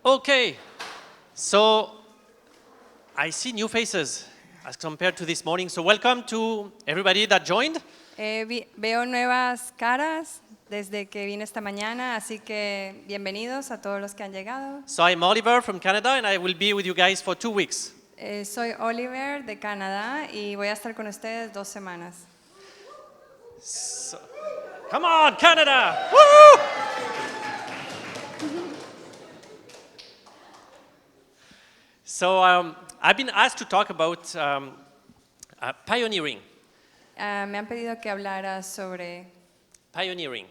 Okay, so I see new faces as compared to this morning. So welcome to everybody that joined. Veo nuevas caras desde que vine esta mañana, así que bienvenidos a todos los que han llegado. So I'm Oliver from Canada and I will be with you guys for 2 weeks. Soy Oliver de Canadá y voy a estar con ustedes 2 semanas. So, come on, Canada! Woo! So I've been asked to talk about pioneering. Me han pedido que hablara sobre Pioneering.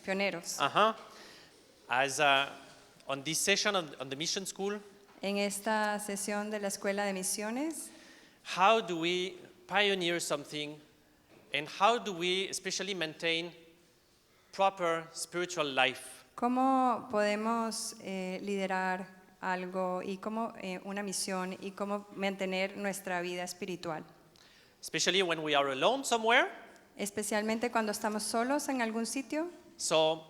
pioneros. As on this session on the mission school, En esta sesión de la Escuela de Misiones, how do we pioneer something and how do we especially maintain proper spiritual life? ¿cómo podemos liderar algo y cómo una misión y cómo mantener nuestra vida espiritual? Especially when we are alone somewhere. Especialmente cuando estamos solos en algún sitio. So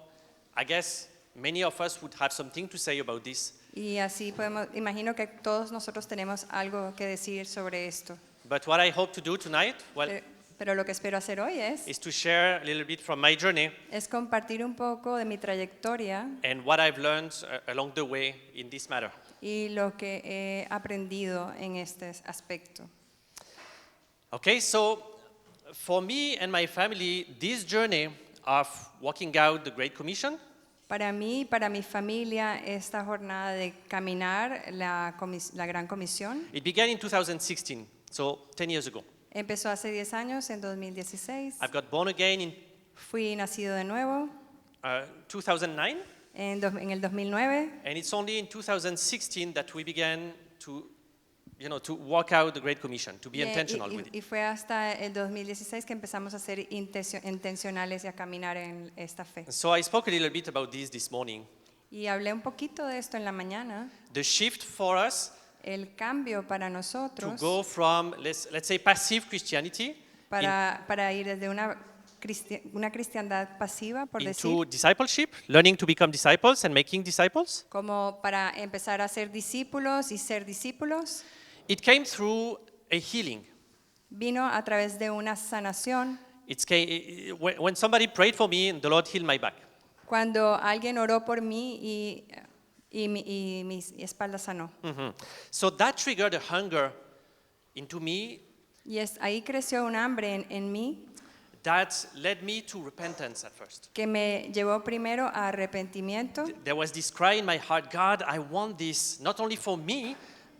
I guess many of us would have something to say about this. Y así imagino que todos nosotros tenemos algo que decir sobre esto. But what I hope to do tonight, Pero lo que espero hacer hoy is to share a little bit from my journey es compartir un poco de mi trayectoria and what I've learned along the way in this matter. y lo que he aprendido en este aspecto. Okay, so for me and my family, this journey of walking out the Great Commission, Para mí y para mi familia, esta jornada de caminar la Gran Comisión it began in 2016, so 10 years ago. empezó hace 10 años, en 2016. I've got born again in Fui nacido de nuevo 2009, en el 2009. and it's only in 2016 that we began to walk out the Great Commission, to be intentional with it. Y fue hasta el 2016 que empezamos a ser intencionales y a caminar en esta fe. So I spoke a little bit about this morning. Y hablé un poquito de esto en la mañana. The shift for us El cambio para to nosotros, go from, let's say, passive Christianity para ir desde una cristiandad pasiva, por decir, into discipleship, learning to become disciples and making disciples. como para empezar a ser discípulos y ser discípulos, It came through a healing. vino a través de una sanación. When somebody prayed for me, the Lord healed my back. Cuando alguien oró por mí y mi espalda sanó. So that triggered a hunger into me Y ahí creció un hambre en mí that led me to repentance at first. que me llevó primero a arrepentimiento. There was this cry in my heart, God, I want this not only for me,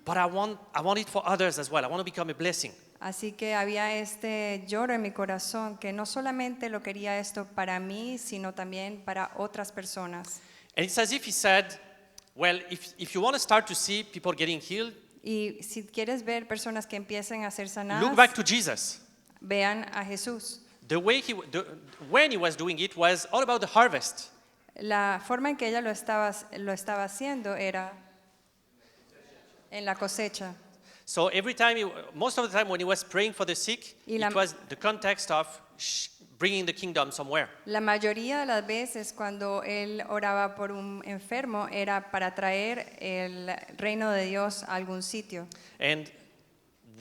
but I want it for others as well. I want to become a blessing. Así que había este lloro en mi corazón que no solamente lo quería esto para mí, sino también para otras personas. And it's as if he said, well, if you want to start to see people getting healed, Y si quieres ver personas que empiecen a ser sanadas, look back to Jesus. vean a Jesús. When he was doing it was all about the harvest. La forma en que ella lo estaba haciendo era en la cosecha. So most of the time when he was praying for the sick, it was the context of bringing the kingdom somewhere. La mayoría de las veces cuando él oraba por un enfermo era para traer el reino de Dios a algún sitio. And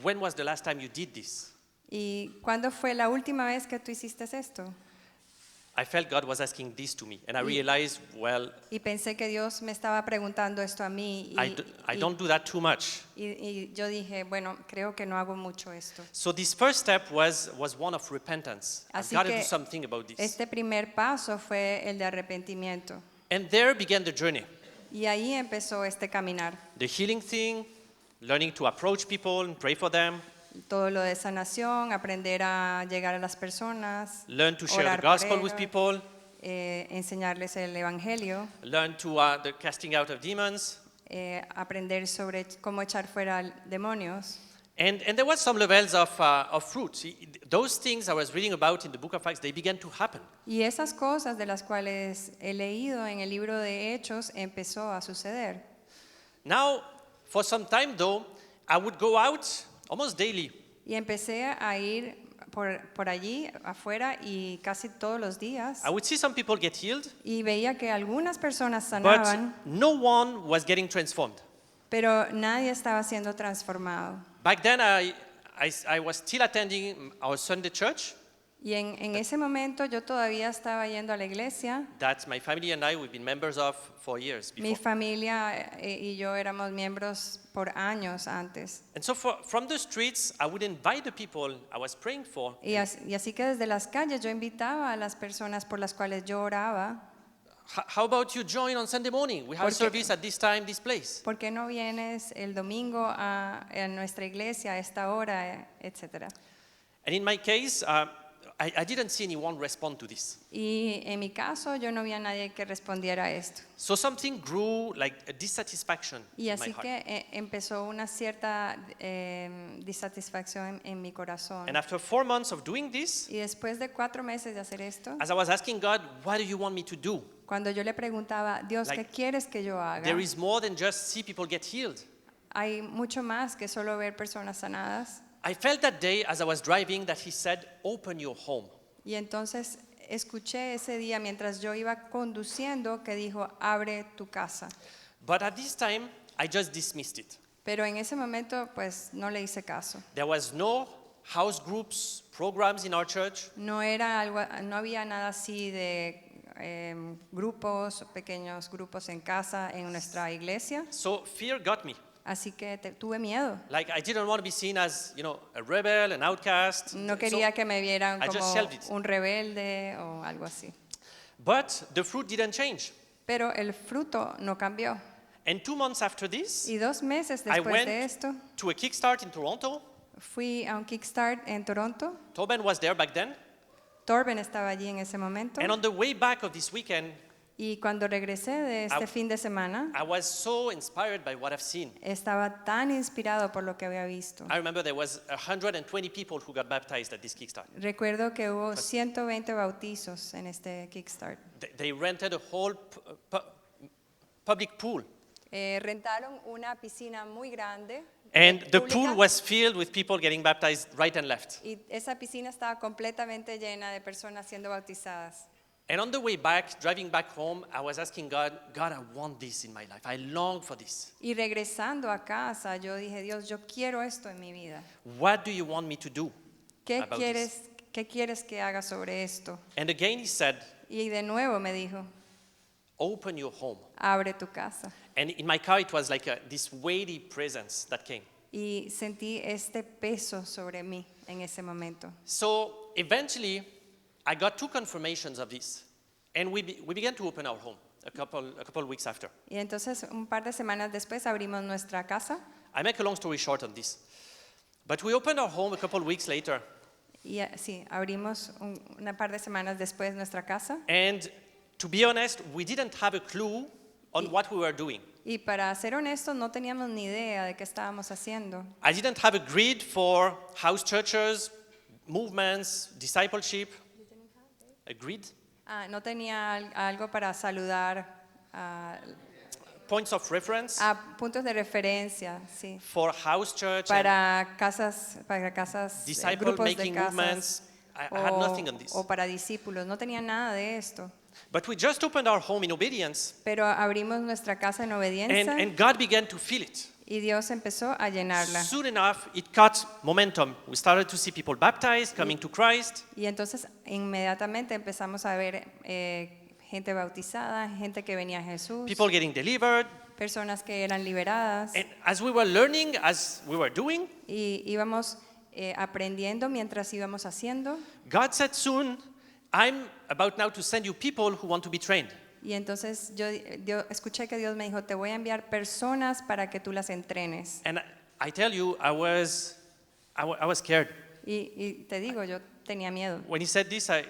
when was the last time you did this? ¿Y cuándo fue la última vez que tú hiciste esto? I felt God was asking this to me, and I realized, well, Y pensé que Dios me estaba preguntando esto a mí. I don't do that too much. Y yo dije, bueno, creo que no hago mucho esto. So this first step was one of repentance. I've Así got to que do something about this. este primer paso fue el de arrepentimiento. And there began the journey. Y ahí empezó este caminar. The healing thing, learning to approach people and pray for them. Todo lo de sanación, aprender a llegar a las personas, Learn to share orar the gospel por with ellos, people. Enseñarles el evangelio, Learn to the casting out of demons. aprender sobre cómo echar fuera demonios. And there was some levels of fruit. Those things I was reading about in the book of Acts, they began to happen. Y esas cosas de las cuales he leído en el libro de Hechos empezó a suceder. Now, for some time though, I would go out almost daily. Y empecé a ir por allí afuera y casi todos los días I would see some people get healed, y veía que algunas personas but sanaban, no one was getting transformed. pero nadie estaba siendo transformado. Back then, I was still attending our Sunday church Y en ese momento yo todavía estaba yendo a la iglesia. that my family and I, we've been members of for years Mi before. familia y yo éramos miembros por años antes. And so from the streets, I would invite the people I was praying for. Y así que desde las calles yo invitaba a las personas por las cuales yo oraba. How about you join on Sunday morning? We have a Porque- service at this time, this place. ¿Por qué no vienes el domingo a nuestra iglesia a esta hora, etcétera? And in my case, I didn't see anyone respond to this. Y en mi caso yo no vi a nadie que respondiera a esto. So something grew like a dissatisfaction Y in my así heart. que empezó una cierta disatisfacción en mi corazón. And after 4 months of doing this, Y después de 4 meses de hacer esto, as I was asking God, what do you want me to do? cuando yo le preguntaba, Dios, Like, ¿qué quieres que yo haga? There is more than just see people get healed. Hay mucho más que solo ver personas sanadas. I felt that day as I was driving that He said, open your home. Y entonces escuché ese día mientras yo iba conduciendo que dijo, abre tu casa. But at this time, I just dismissed it. Pero en ese momento pues no le hice caso. There was no house groups, programs in our church. No era algo, no había nada así de grupos, pequeños grupos en casa en nuestra iglesia. So fear got me. Así que tuve miedo. Like I didn't want to be seen as, a rebel, an outcast. No So- quería que me vieran I just como shelved it. un rebelde o algo así. But the fruit didn't change. Pero el fruto no cambió. And 2 months after this, Y 2 meses I después went de esto, to a Kickstart in Toronto. fui a un Kickstart en Toronto. Tobin was there back then. Torben estaba allí en ese momento. And on the way back of this weekend, Y cuando regresé de este I- fin de semana, I was so inspired by what I've seen. estaba tan inspirado por lo que había visto. I remember there was 120 people who got baptized at this Kickstart. Recuerdo que hubo 120 bautizos en este Kickstart. They rented a whole public pool. Rentaron una piscina muy grande. And the pública, pool was filled with people getting baptized right and left. y esa piscina estaba completamente llena de personas siendo bautizadas. And on the way back, driving back home, I was asking God, I want this in my life. I long for this. Y regresando a casa, yo dije, Dios, yo quiero esto en mi vida. What do you want me to do ¿Qué about qué quieres que haga sobre esto? And again, He said, Y de nuevo me dijo, open your home. abre tu casa. And in my car, it was like this weighty presence that came. Y sentí este peso sobre mí en ese momento. So eventually, I got 2 confirmations of this. And we began to open our home a couple weeks after. Y entonces un par de semanas después abrimos nuestra casa. I make a long story short on this. But we opened our home a couple weeks later. Y sí, abrimos una par de semanas después nuestra casa. And to be honest, we didn't have a clue on what we were doing. Y para ser honestos, no teníamos ni idea de qué estábamos haciendo. I didn't have a grid for house churches, movements, discipleship. A grid? No tenía algo para saludar a Points of reference puntos de referencia, sí. for house church and Para casas, disciple grupos de making casas. movements. I had nothing on this. O para discípulos, no tenía nada de esto. But we just opened our home in obedience, Pero abrimos nuestra casa en obediencia and God began to fill it. y Dios empezó a llenarla. Soon enough, it caught momentum. We started to see people baptized, coming to Christ. Y entonces inmediatamente empezamos a ver gente bautizada, gente que venía a Jesús, People getting delivered. personas que eran liberadas. And as we were learning, as we were doing, Y íbamos aprendiendo mientras íbamos haciendo. God said soon, I'm about now to send you people who want to be trained. Y entonces yo escuché que Dios me dijo, te voy a enviar personas para que tú las entrenes. And I tell you, I was scared. Y te digo, yo tenía miedo. When he said this, I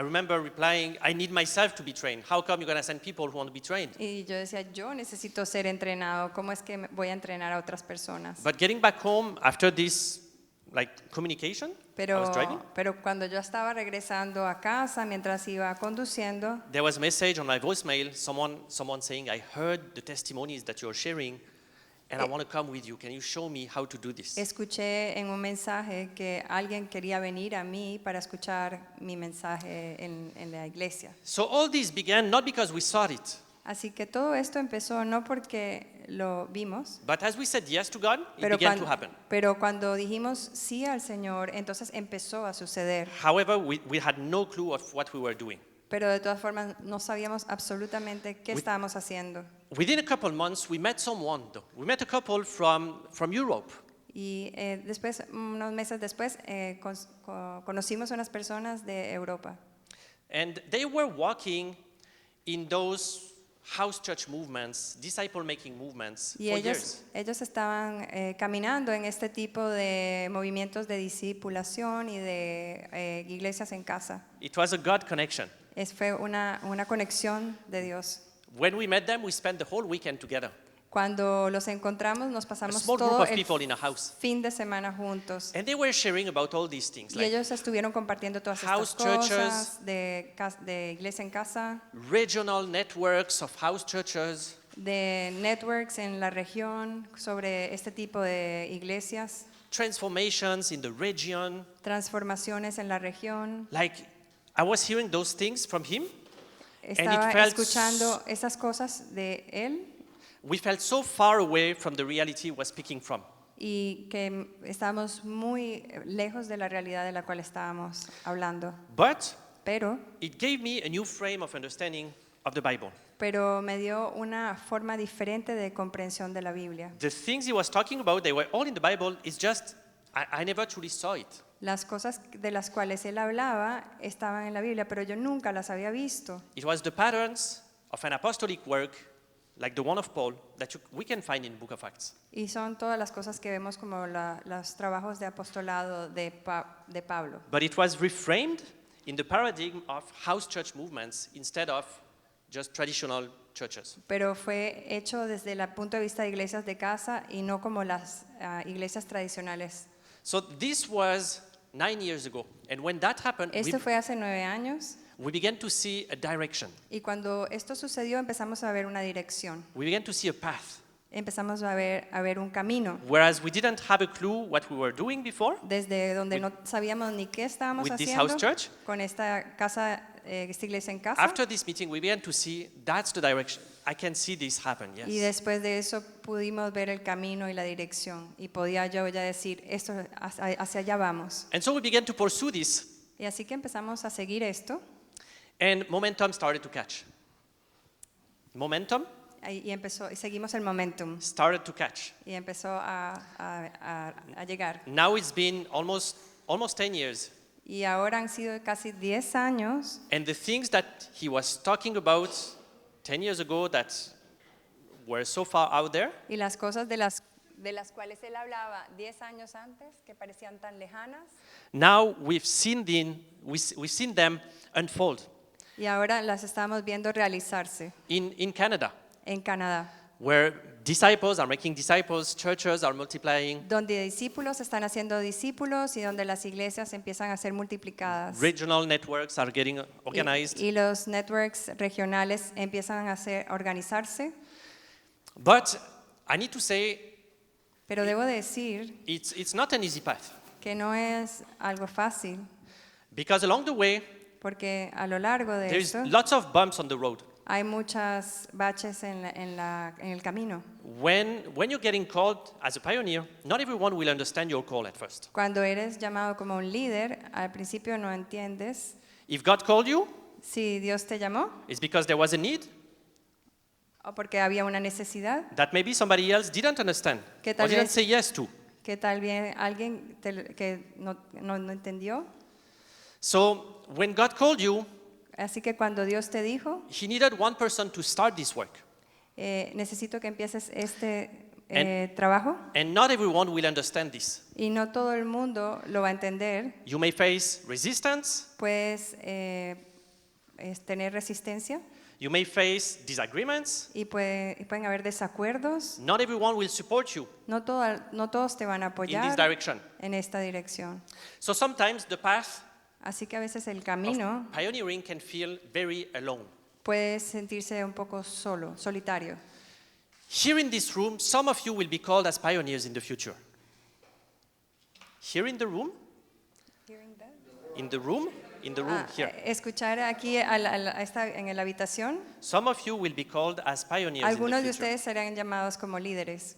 remember replying, I need myself to be trained. How come you're going to send people who want to be trained? Y yo decía, yo necesito ser entrenado. ¿Cómo es que voy a entrenar a otras personas? But getting back home after this communication, I was driving, Pero cuando yo estaba regresando a casa, mientras iba conduciendo, there was a message on my voicemail, someone saying, I heard the testimonies that you're sharing, and I want to come with you. Can you show me how to do this? escuché en un mensaje que alguien quería venir a mí para escuchar mi mensaje en la iglesia. So all this began not because we sought it, Así que todo esto empezó no porque lo vimos, but as we said yes to God, it began to happen. pero cuando dijimos sí al Señor, entonces empezó a suceder. However, we had no clue of what we were doing. Pero de todas formas no sabíamos absolutamente qué estábamos haciendo. Within a couple months, we met someone, though. We met a couple from Europe. Y después, unos meses después, conocimos unas personas de Europa. And they were walking in those house church movements, disciple-making movements Y for years. ellos estaban caminando en este tipo de movimientos de discipulación y de iglesias en casa. It was a God connection. Fue una conexión de Dios. When we met them, we spent the whole weekend together. Cuando los encontramos, nos A pasamos small group todo of el people in a house. fin de semana juntos. And they were sharing about all these things, Y like ellos estuvieron compartiendo todas house estas cosas churches, de iglesia en casa, regional networks of house churches, de networks en la región sobre este tipo de iglesias, transformations in the region. transformaciones en la región. Like, I was hearing those things from him. Estaba felt escuchando esas cosas de él We felt so far away from the reality he was speaking from. y que estábamos muy lejos de la realidad de la cual estábamos hablando. But Pero it gave me a new frame of understanding of the Bible. me dio una forma diferente de comprensión de la Biblia. The things he was talking about, they were all in the Bible. It's just, I never truly saw it. Las cosas de las cuales él hablaba estaban en la Biblia, pero yo nunca las había visto. It was the patterns of an apostolic work, like the one of Paul, that we can find in Book of Acts. Y son todas las cosas que vemos como los trabajos de apostolado de Pablo. But it was reframed in the paradigm of house church movements instead of just traditional churches. Pero fue hecho desde el punto de vista de iglesias de casa y no como las iglesias tradicionales. So this was 9 years ago. And when that happened, Esto fue hace 9 años we began to see a direction. y cuando esto sucedió empezamos a ver una dirección, We began to see a path. empezamos a ver un camino. Whereas we didn't have a clue what we were doing before, Desde donde no sabíamos ni qué estábamos with this haciendo house church, con esta casa, esta iglesia en casa. after this meeting, we began to see that's the direction. I can see this happen, Y yes. después de eso pudimos ver el camino y la dirección y podía yo ya decir, esto hacia allá vamos. And so we began to pursue this, Y así que empezamos a seguir esto and momentum started to catch. Momentum y seguimos el momentum started to catch. y empezó a llegar. Now it's been almost 10 years, Y ahora han sido casi 10 años and the things that he was talking about 10 years ago that were so far out there, y las cosas de las cuales él hablaba 10 años antes que parecían tan lejanas now we've seen them unfold y ahora las estamos viendo realizarse in Canada, en Canadá, where disciples are making disciples, churches are multiplying, donde discípulos están haciendo discípulos y donde las iglesias empiezan a ser multiplicadas. regional networks are getting organized. Y los networks regionales empiezan a organizarse, But I need to say, pero debo decir it's not an easy path, que no es algo fácil, because along the way, porque a lo largo de there's esto lots of bumps on the road. hay muchas baches en el camino. When you're getting called as a pioneer, not everyone will understand your call at first. Cuando eres llamado como un líder, al principio no entiendes. If God called you, Si Dios te llamó it's because there was a need o porque había una necesidad, that maybe somebody else didn't understand Que or tal didn't vez- say yes to. que tal vez alguien que no entendió. So when God called you, Así que cuando Dios te dijo, He needed one person to start this work. necesito que empieces este And- trabajo, And not everyone will understand this. y no todo el mundo lo va a entender. You may face resistance, Puedes tener resistencia you may face disagreements, y pueden haber desacuerdos. not everyone will support you No todos te van a in this apoyar direction. en esta dirección. So sometimes the path Así que a veces el camino of pioneering can feel very alone. puede sentirse un poco solitario. Here in this room, some of you will be called as pioneers in the future. Here in the room, here. Escuchar aquí en la habitación, Some of you will be called as pioneers algunos in de the future. ustedes serán llamados como líderes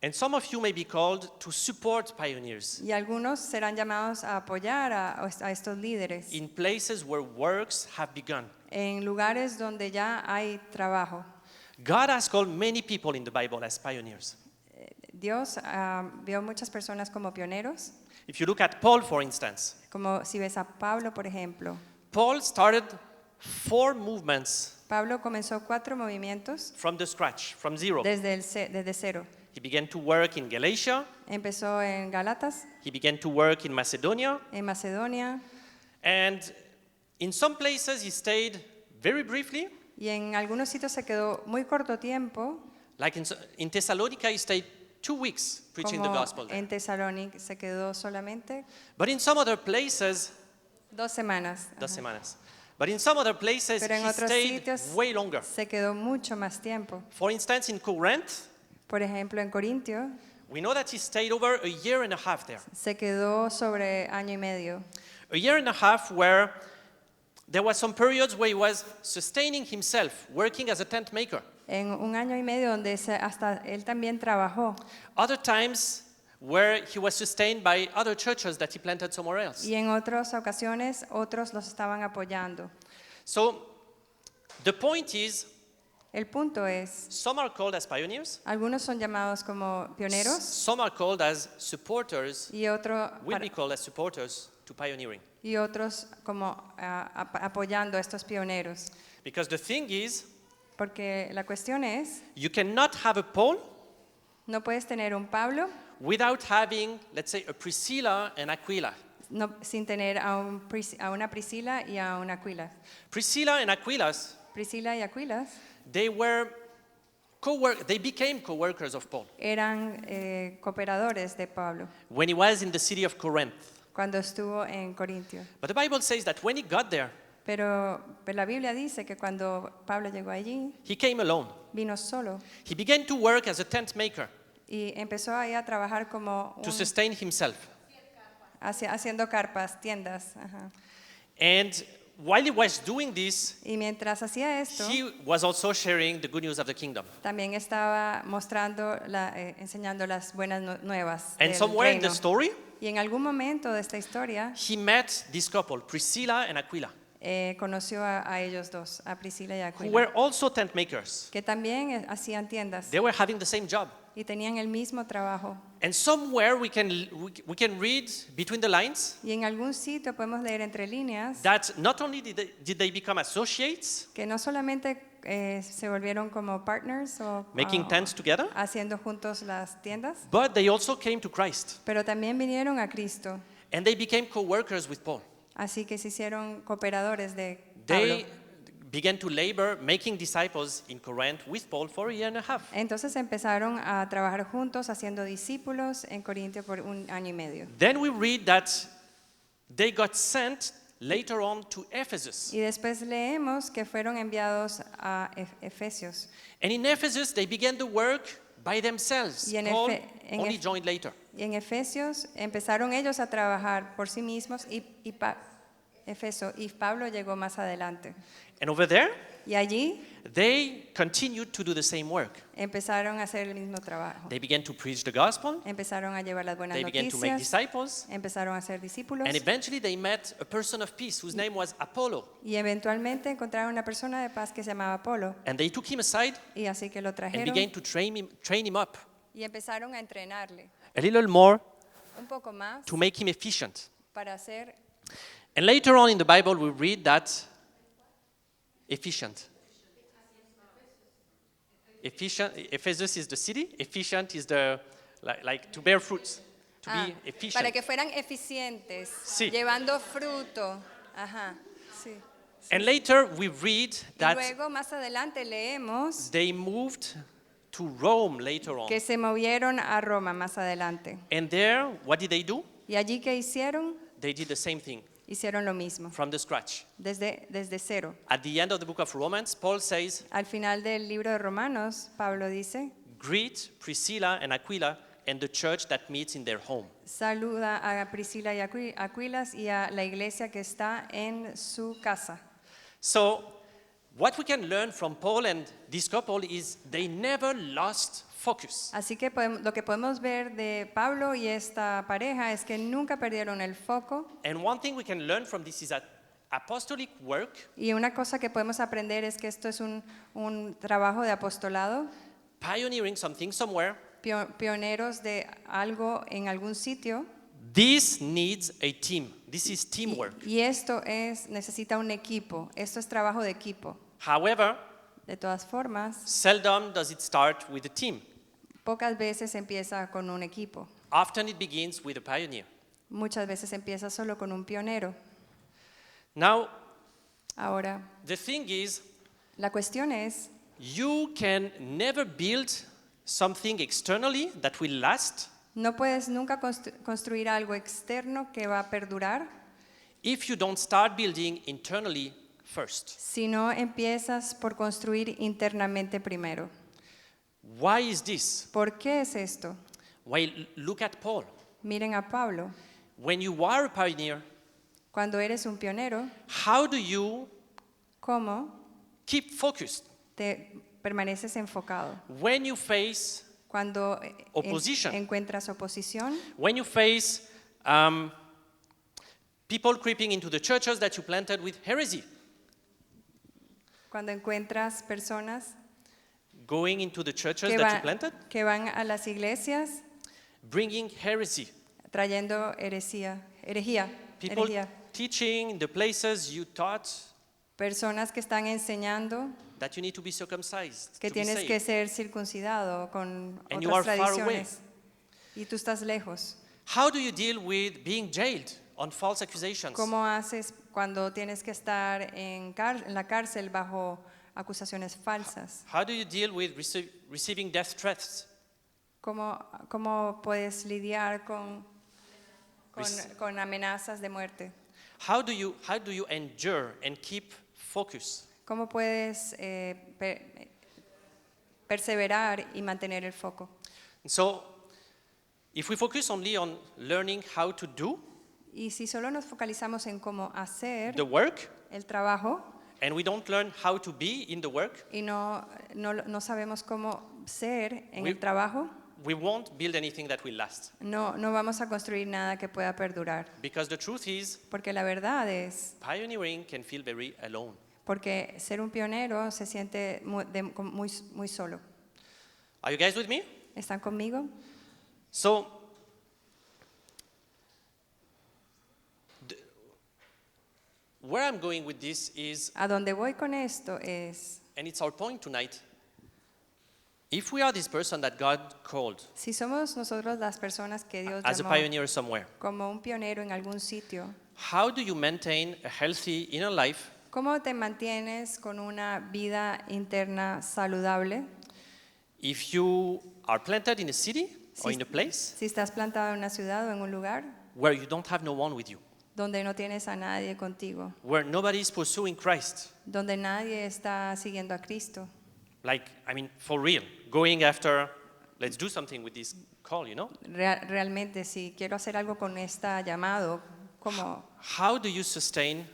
And some of you may be called to support pioneers y algunos serán llamados a apoyar a estos líderes in places where works have begun. en lugares donde ya hay trabajo. God has called many people in the Bible as pioneers. Dios vio muchas personas como pioneros, If you look at Paul, for instance, como si ves a Pablo, por ejemplo. Paul started 4 movements Pablo comenzó 4 movimientos from the scratch, from zero. desde cero. He began to work in Galatia, Empezó en Gálatas, he began to work in Macedonia, en Macedonia, and in some places he stayed very briefly. y en algunos sitios se quedó muy corto tiempo, Like in Thessalonica, he stayed 2 weeks preaching the como gospel there. en Tesalónica se quedó solamente But in some other places, 2 semanas. 2 semanas. But in some other places, Pero en he otros stayed sitios way longer. se quedó mucho más tiempo. For instance, in Corinth, Por ejemplo, en Corintio we know that he stayed over a year and a half there. se quedó sobre año y medio. A year and a half where there were some periods where he was sustaining himself, working as a tent maker. En un año y medio donde hasta él también trabajó. Other times where he was sustained by other churches that he planted somewhere else. Y en otras ocasiones otros los estaban apoyando. So the point is, El punto es, some are called as pioneers, algunos son llamados como pioneros some are called as supporters, y, will be called as supporters to pioneering. y otros como apoyando a estos pioneros. Because the thing is, Porque la cuestión es, you cannot have a Paul no puedes tener un Pablo without having, let's say, a Priscilla and Aquila. sin tener a una Priscila y a una Aquila. Priscilla and Aquilas, Priscila y Aquilas they became co-workers of Paul eran cooperadores de Pablo when he was in the city of Corinth. cuando estuvo en Corintio. But the Bible says that when he got there, Pero la Biblia dice que cuando Pablo llegó allí, he came alone. vino solo He began to work as a tent maker y empezó ahí a trabajar como to sustain himself. haciendo carpas, tiendas. Ajá. And while he was doing this, Y mientras hacía esto, he was also sharing the good news of the kingdom. también estaba mostrando, enseñando las buenas nuevas And del somewhere in the reino. story, Y en algún momento de esta historia, he met this couple, Priscilla and Aquila, conoció a ellos dos, a Priscila y a who Aquila, were also tent makers. que también hacían tiendas They were having the same job. y tenían el mismo trabajo. And somewhere we can read between the lines Y en algún sitio podemos leer entre líneas that not only did they become associates, que no solamente se volvieron como partners o making tents together, haciendo juntos las tiendas, but they also came to Christ. pero también vinieron a Cristo. And they became co-workers with Paul. Así que se hicieron cooperadores de Pablo. They began to labor making disciples in Corinth with Paul for a year and a half. Entonces empezaron a trabajar juntos haciendo discípulos en Corintio por un año y medio. Then we read that they got sent later on to Ephesus. Y después leemos que fueron enviados a Efesios. And in Ephesus, they began the work by themselves. Y en Paul en only joined later. Y en Efesios empezaron ellos a trabajar por sí mismos y Pablo llegó más adelante. And over there, Y allí they continued to do the same work. empezaron a hacer el mismo trabajo. They began to preach the gospel. Empezaron a llevar las buenas They began to make noticias, disciples. empezaron a ser discípulos And eventually they met a person of peace whose name was Apollo. y eventualmente encontraron una persona de paz que se llamaba Apolo And they took him aside y así que lo and trajeron began to train him up y empezaron a entrenarle a little more un poco más to make him efficient. para hacer. And later on in the Bible, we read that efficient. Ephesus is the city. Efficient is the like to bear fruits, to be efficient. Para que fueran eficientes, Sí. llevando fruto. Ajá, sí. And later we read Y that luego más adelante leemos they moved to Rome later on. que se movieron a Roma más adelante. And there, what did they do? Y allí que hicieron, They did the same thing. hicieron lo mismo, from the scratch. desde cero. At the end of the book of Romans, Paul says, Al final del libro de Romanos, Pablo dice, greet Priscilla and Aquila and the church that meets in their home. saluda a Priscila y Aquilas y a la iglesia que está en su casa. So, what we can learn from Paul and this couple is they never lost focus. Así que lo que podemos ver de Pablo y esta pareja es que nunca perdieron el foco. And one thing we can learn from this is that apostolic work Y una cosa que podemos aprender es que esto es un trabajo de apostolado, pioneering something somewhere, pioneros de algo en algún sitio. this needs a team. This is teamwork. Y esto necesita un equipo, esto es trabajo de equipo. However, De todas formas, seldom does it start with a team. pocas veces empieza con un equipo, Often it begins with a pioneer. muchas veces empieza solo con un pionero. Now, Ahora, the thing is, la cuestión es, you can never build something externally that will last no puedes nunca construir algo externo que va a perdurar if you don't start building internally first. si no empiezas por construir internamente primero. Why is this? ¿Por qué es esto? Well, look at Paul. Miren a Pablo. When you are a pioneer, Cuando eres un pionero, how do you ¿cómo keep focused te permaneces enfocado? when you face Cuando Opposition. encuentras oposición, when you face people creeping into the churches that you planted with heresy, cuando encuentras personas going into the churches que, that you planted, que van a las iglesias bringing heresy, trayendo herejía, people herejía. teaching in the places you taught Personas que están enseñando that you need to be circumcised que to be tienes saved. que ser circuncidado con And you otras are far tradiciones y tú estás lejos. How do you deal with being jailed on false accusations? ¿Cómo haces cuando tienes que estar en la cárcel bajo acusaciones falsas? How do you deal with receiving death threats? ¿Cómo puedes lidiar con Rece- con amenazas de muerte? How do you endure and keep focus? ¿Cómo puedes perseverar y mantener el foco? So, if we focus only on learning how to do Y si solo nos focalizamos en cómo hacer the work, el trabajo and we don't learn how to be in the work, y no sabemos cómo ser en We- el trabajo, we won't build anything that will last. no vamos a construir nada que pueda perdurar. Because the truth is, Porque la verdad es, pioneering can feel very alone. porque ser un pionero se siente muy solo. Are you guys with me? ¿Están conmigo? So, where I'm going with this is, A donde voy con esto es, and it's our point tonight, if we are this person that God called si somos nosotros las personas que Dios as a llamó pioneer somewhere, como un pionero en algún sitio, how do you maintain a healthy inner life ¿cómo te mantienes con una vida interna saludable? if you are planted in a city or Si- in a place Si estás plantado en una ciudad o en un lugar where you don't have no one with you, donde no tienes a nadie contigo, where nobody is pursuing Christ? donde nadie está siguiendo a Cristo. Like, I mean, for real, going after, let's do something with this call, you know? Realmente, si quiero hacer algo con este llamado, ¿cómo How do you sustain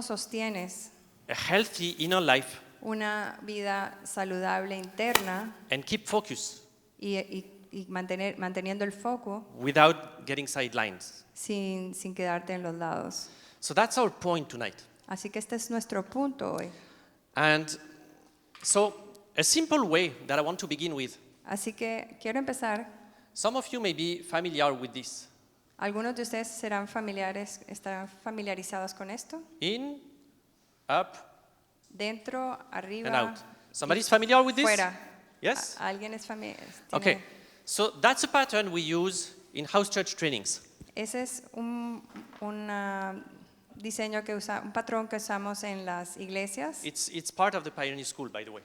sostienes a healthy inner life una vida saludable interna and keep focus y manteniendo el foco without getting sidelined? sin quedarte en los lados? So that's our point tonight. Así que este es nuestro punto hoy. And so, a simple way that I want to begin with, Así que quiero empezar. some of you may be familiar with this. Algunos de ustedes estarán familiarizados con esto. In, up, Dentro, and arriba, out. Somebody's familiar with this? fuera. Yes? ¿Alguien es familiar? Okay. So that's a pattern we use in house church trainings. Ese es un diseño un patrón que usamos en las iglesias. It's part of the Pioneer School, by the way.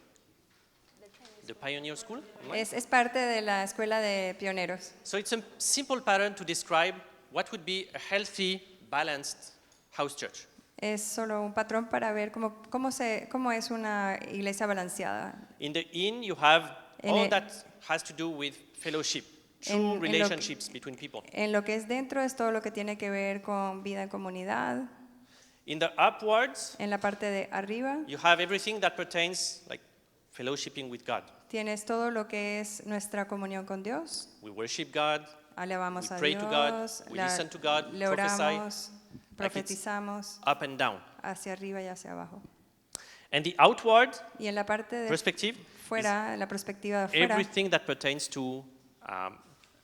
The Pioneer School? Online? Es parte de la escuela de pioneros. So it's a simple pattern to describe what would be a healthy, balanced house church. Es solo un patrón para ver cómo es una iglesia balanceada. In the inn, you have En all el- that has to do with fellowship, true en lo que- relationships between people. En lo que es dentro es todo lo que tiene que ver con vida en comunidad. In the upwards, En la parte de arriba you have everything that pertains like fellowshipping with God. tienes todo lo que es nuestra comunión con Dios. We worship God, Alabamos We a pray to God, Dios, we listen to God, le prophesy, oramos, profetizamos up and down. hacia arriba y hacia abajo. And the outward Y en la parte de perspective fuera, en la perspectiva de is afuera, everything that pertains to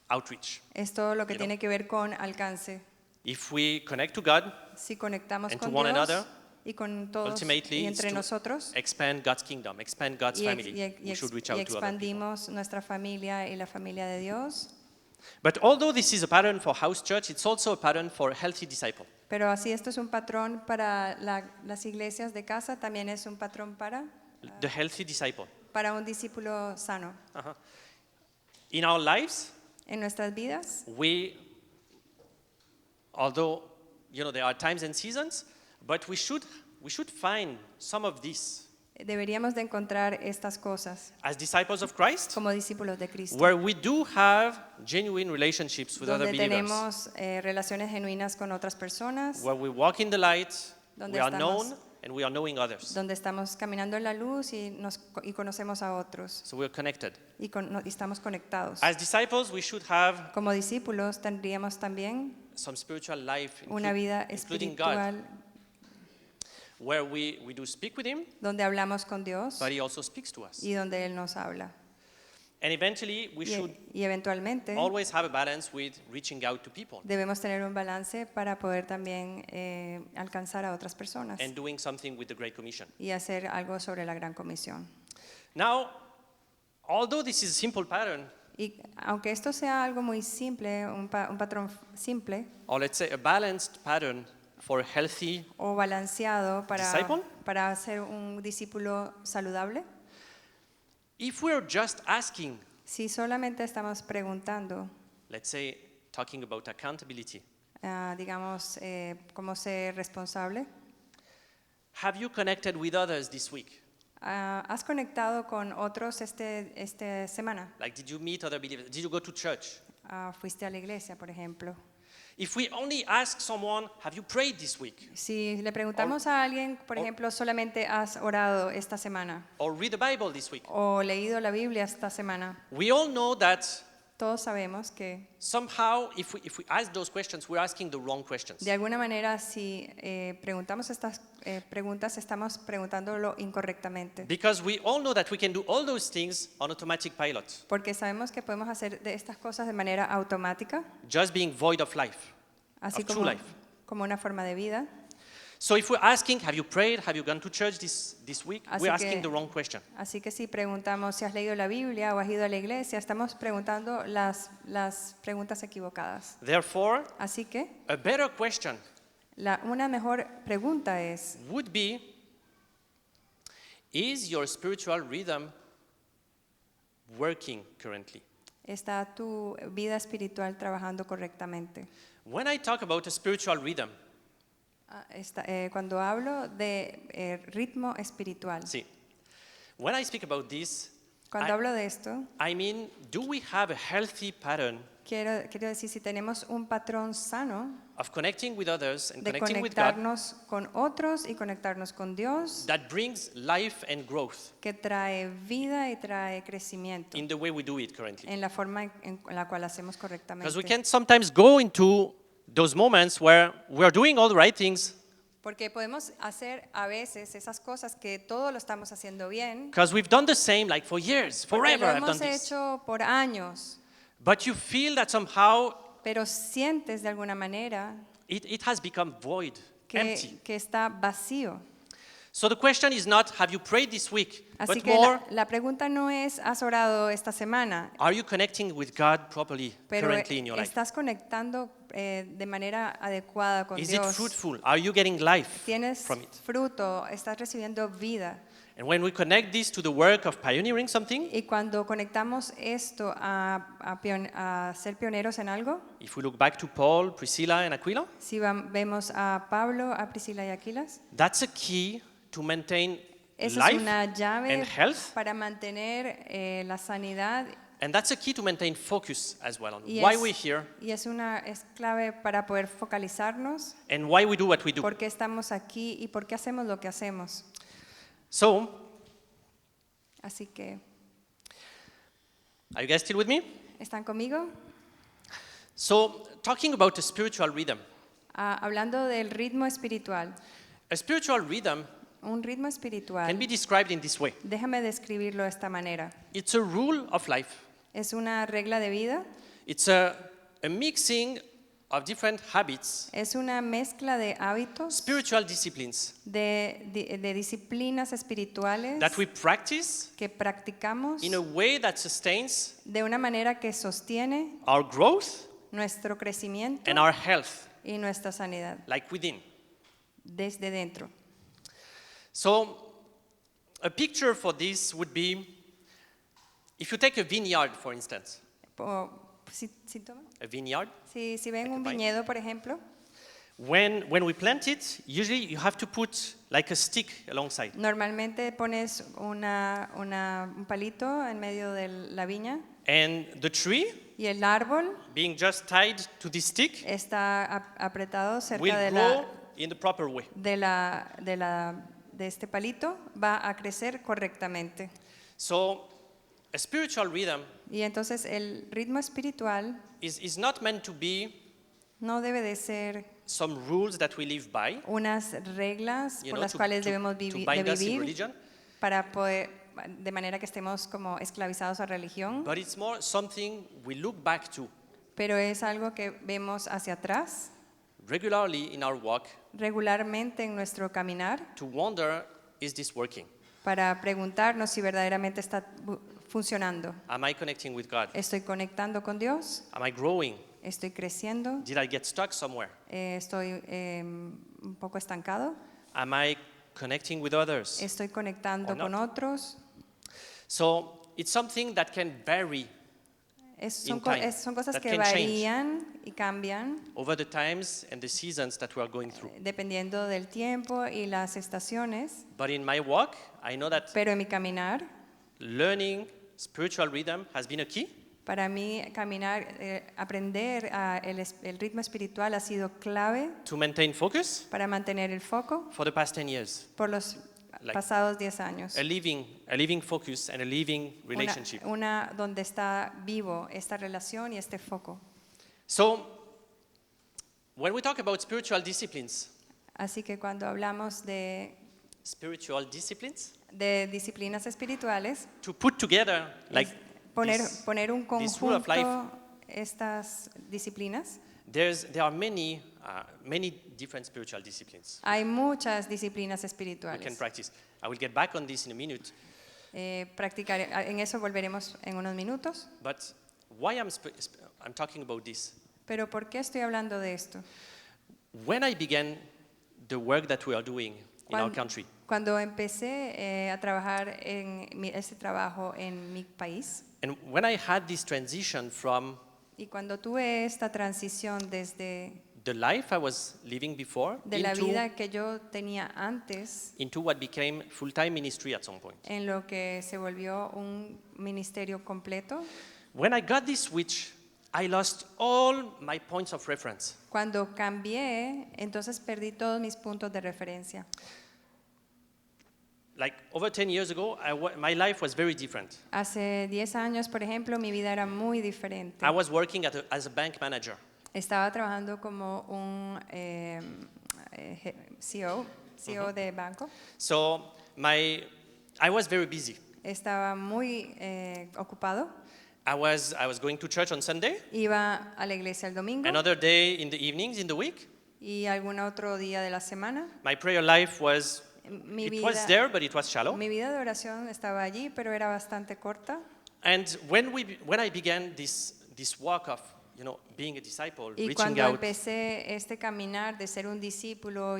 outreach. es todo lo que you know. tiene que ver con alcance. If we connect to God, Si conectamos And to con one Dios another, y con todos ultimately y it's entre to nosotros, expand God's kingdom, expand God's y, family. We should reach out to other people. expandimos nuestra familia y la familia de Dios. But although this is a pattern for house church, it's also a pattern for a healthy disciple. Pero así esto es un patrón para las iglesias de casa, también es un patrón The healthy disciple. para un discípulo sano. In our lives, En nuestras vidas, although there are times and seasons, but we should find some of this deberíamos de encontrar estas cosas as disciples of Christ, como discípulos de Cristo, where we do have genuine relationships with other donde believers, tenemos relaciones genuinas con otras personas, where we walk in the light, Donde we are estamos- known, and we are knowing others. donde estamos caminando en la luz y conocemos a otros So we're connected. y estamos conectados. As disciples, we should have Como discípulos tendríamos también some spiritual life, una vida including God, espiritual where we do speak with Him, donde hablamos con Dios but He also speaks to us. y donde Él nos habla. And eventually, we should Y eventualmente always have a balance with reaching out to people debemos tener un balance para poder también alcanzar a otras personas and doing something with the Great Commission. y hacer algo sobre la Gran Comisión. Now, although this is a simple pattern, Y aunque esto sea algo muy simple, un patrón simple or let's say a balanced pattern for a healthy o balanceado Disciple? para ser un discípulo saludable, if we're just asking, si solamente estamos preguntando, let's say, talking about accountability, digamos, cómo ser responsable, have you connected with others this week? ¿has conectado con otros esta semana? Like, did you meet other believers? Did you go to church? ¿Fuiste a la iglesia, por ejemplo? If we only ask someone, have you prayed this week? Si le preguntamos a alguien, por ejemplo, solamente has orado esta semana Or read the Bible this week? o leído la Biblia esta semana, We all know that todos sabemos que somehow, if we ask those questions, we're asking the wrong questions. de alguna manera si preguntamos estas preguntas estamos preguntándolo incorrectamente. Because we all know that we can do all those things on automatic pilot, Porque sabemos que podemos hacer de estas cosas de manera automática, just being void of life, así of true como, life. como una forma de vida. So if we're asking, have you prayed? Have you gone to church this week? Así We're que- asking the wrong question. Así que si preguntamos si has leído la Biblia o has ido a la iglesia, estamos preguntando las preguntas equivocadas. Therefore, Así que a better question una mejor pregunta es, would be, is your spiritual rhythm working currently? ¿está tu vida espiritual trabajando correctamente? When I talk about a spiritual rhythm, Cuando hablo de ritmo espiritual, see, when I speak about this, cuando hablo de esto, I mean, do we have a healthy pattern quiero decir, si tenemos un patrón sano of connecting with others and de connecting with God conectarnos con otros y conectarnos con Dios, that brings life and growth que trae vida y trae crecimiento in the way we do it currently? en la forma en la cual hacemos correctamente? Because we can sometimes go into those moments where we are doing all the right things Porque podemos hacer a veces esas cosas que todo lo estamos haciendo bien, because we've done the same like for years, porque forever lo I've done hemos this. hecho por años, But you feel that somehow pero sientes de alguna manera it has become void, empty. que está vacío. So the question is not, have you prayed this week, Así but que more, la pregunta no es, ¿has orado esta semana? are you connecting with God properly Pero currently in your life? ¿estás conectando de manera adecuada con Is it Dios? fruitful? Are you getting life ¿Tienes from it? fruto? ¿Estás recibiendo vida? And when we connect this to the work of pioneering something, Y cuando conectamos esto a ser pioneros en algo, if we look back to Paul, Priscilla, and Aquila, si vemos a Pablo, a Priscila y a Aquilas, that's a key to maintain esa es life una llave and health, para mantener la sanidad and that's a key to maintain focus as well on y why we're here es clave para poder focalizarnos, and why we do what we do. por qué estamos aquí y por qué hacemos lo que hacemos. So, Así que, are you guys still with me? ¿están conmigo? So, talking about a spiritual rhythm. Hablando del ritmo espiritual. A spiritual rhythm Un ritmo espiritual, can be described in this way. déjame describirlo de esta manera. It's a rule of life. Es una regla de vida, It's a mixing of different habits, es una mezcla de hábitos, spiritual disciplines de disciplinas espirituales that we practice que practicamos in a way that sustains de una manera que sostiene our growth nuestro crecimiento and our health, y nuestra sanidad like within. desde dentro. So, a picture for this would be if you take a vineyard, for instance. ¿Sí toma? A vineyard. Si ven Like a un vine. viñedo, por ejemplo, When we plant it, usually you have to put like a stick alongside. normalmente pones un palito en medio de la viña And the tree, y el árbol being just tied to this stick, está apretado cerca will de grow in the proper way. de este palito, va a crecer correctamente. So, a spiritual rhythm Y entonces el ritmo espiritual is not meant to be no debe de ser some rules that we live by, unas reglas you por know, las cuales debemos to de bind us in vivir religion, para poder, de manera que estemos como esclavizados a religión, but it's more something we look back to pero es algo que vemos hacia atrás regularly in our walk regularmente en nuestro caminar to wonder, is this working? para preguntarnos si verdaderamente está funcionando. Am I connecting with God? ¿Estoy conectando con Dios? Am I growing? ¿Estoy creciendo? Did I get stuck somewhere? ¿Estoy un poco estancado? Am I connecting with others? ¿Estoy conectando Or not. con otros? So it's something that can vary Son, In time, son cosas that que can change. varían y cambian over the times and the seasons that we are going through. dependiendo del tiempo y las estaciones, But in my walk, I know that pero en mi caminar, learning spiritual rhythm has been a key. para mí caminar, aprender el ritmo espiritual ha sido clave To maintain focus para mantener el foco for the past 10 years. por los Like pasados 10 años. A living focus and a living relationship. Una donde está vivo esta relación y este foco. So, when we talk about spiritual disciplines, Así que cuando hablamos de disciplinas espirituales, to put together like es poner un this rule of life, conjunto estas disciplinas. there are many different spiritual disciplines Hay muchas disciplinas we can espirituales. practice. I will get back on this in a minute. En eso volveremos en unos minutos. But why I'm talking about this? Pero ¿por qué estoy hablando de esto? When I began the work that we are doing in our country, Cuando empecé a trabajar en este trabajo en mi país and when I had this transition from y cuando tuve esta transición desde the life I was living before de la vida que yo tenía antes into what became full-time ministry at some point. en lo que se volvió un ministerio completo, When I got this switch, I lost all my points of reference. cuando cambié, entonces perdí todos mis puntos de referencia. Like over 10 years ago, my life was very different. Hace 10 años, por ejemplo, mi vida era muy diferente. I was working as a bank manager. Estaba trabajando como un CEO de banco. So I was very busy. Estaba muy ocupado. I was going to church on Sunday, Iba a la iglesia el domingo another day in the evenings in the week. y algún otro día de la semana. My prayer life was Mi there, but it was shallow. mi vida de oración estaba allí, pero era bastante corta. And when I began this walk of being a disciple, Y reaching cuando out, empecé este caminar de ser un discípulo,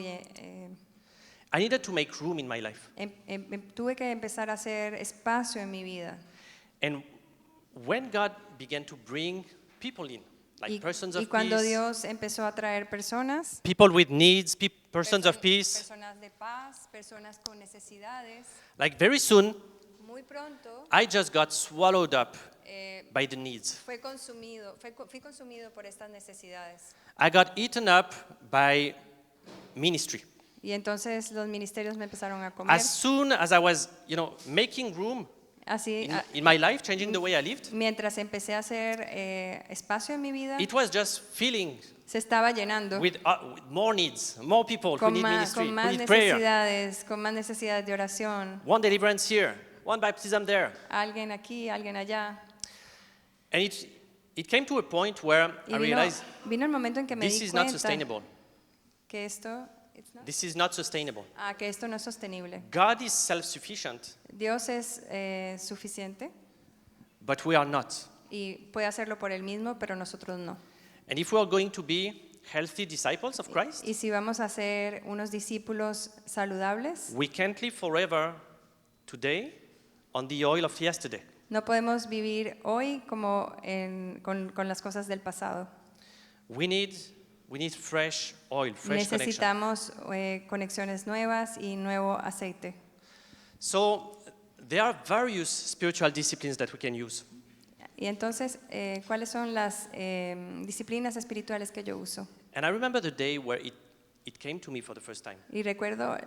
I needed to make room in my life. tuve que empezar a hacer espacio en mi vida. And when God began to bring people in, like persons Y of cuando peace, Dios empezó a traer personas, people with needs, persons of peace, personas de paz, personas con necesidades, like very soon, muy pronto I just got swallowed up eh, by the needs. fui consumido por estas necesidades. I got eaten up by ministry. Y entonces los ministerios me empezaron a comer. As soon as I was, making room Así, in my life, changing the way I lived, mientras empecé a hacer espacio en mi vida, it was just filling se estaba llenando with more needs, more people who con need más, ministry, who need prayer. con más necesidades de oración. One deliverance here, one baptism there. Alguien aquí, alguien allá. And it came to a point where Y I realized vino el momento en que me this di is not cuenta sustainable. que This is not sustainable. que esto no es sostenible. God is self-sufficient, Dios es suficiente but we are not. y puede hacerlo por él mismo, pero nosotros no. And if we are going to be healthy disciples of Christ, Y si vamos a ser unos discípulos saludables, we can't live forever today on the oil of yesterday. no podemos vivir hoy como con las cosas del pasado. We need fresh oil, fresh connection. Necesitamos conexiones nuevas y nuevo aceite. So there are various spiritual disciplines that we can use. Y entonces, ¿cuáles son las disciplinas espirituales que yo uso? And I remember the day where it came to me for the first time. Y recuerdo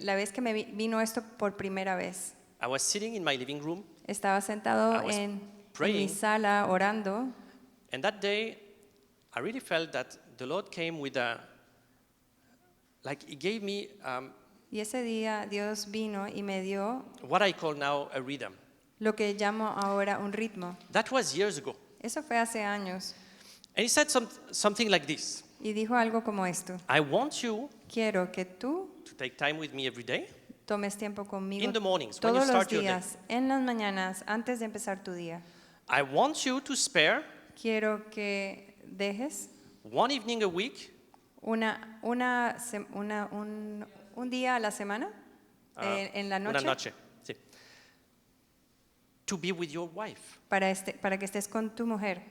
la vez que me vino esto por primera vez. I was sitting in my living room, Estaba sentado I was en mi praying. sala orando, and that day I really felt that the Lord came with He gave me y ese día Dios vino y me dio what I call now a rhythm. lo que llamo ahora un ritmo. That was years ago. Eso fue hace años. And he said something like this: Y dijo algo como esto: I want you quiero que tú to take time with me every day, tomes tiempo conmigo in the mornings, when you todos los start your day. días, en las mañanas, antes de empezar tu día. I want you to spare Quiero que dejes one evening a week un día a la semana, en la una noche, noche, sí, to be with your wife. para que estés con tu mujer.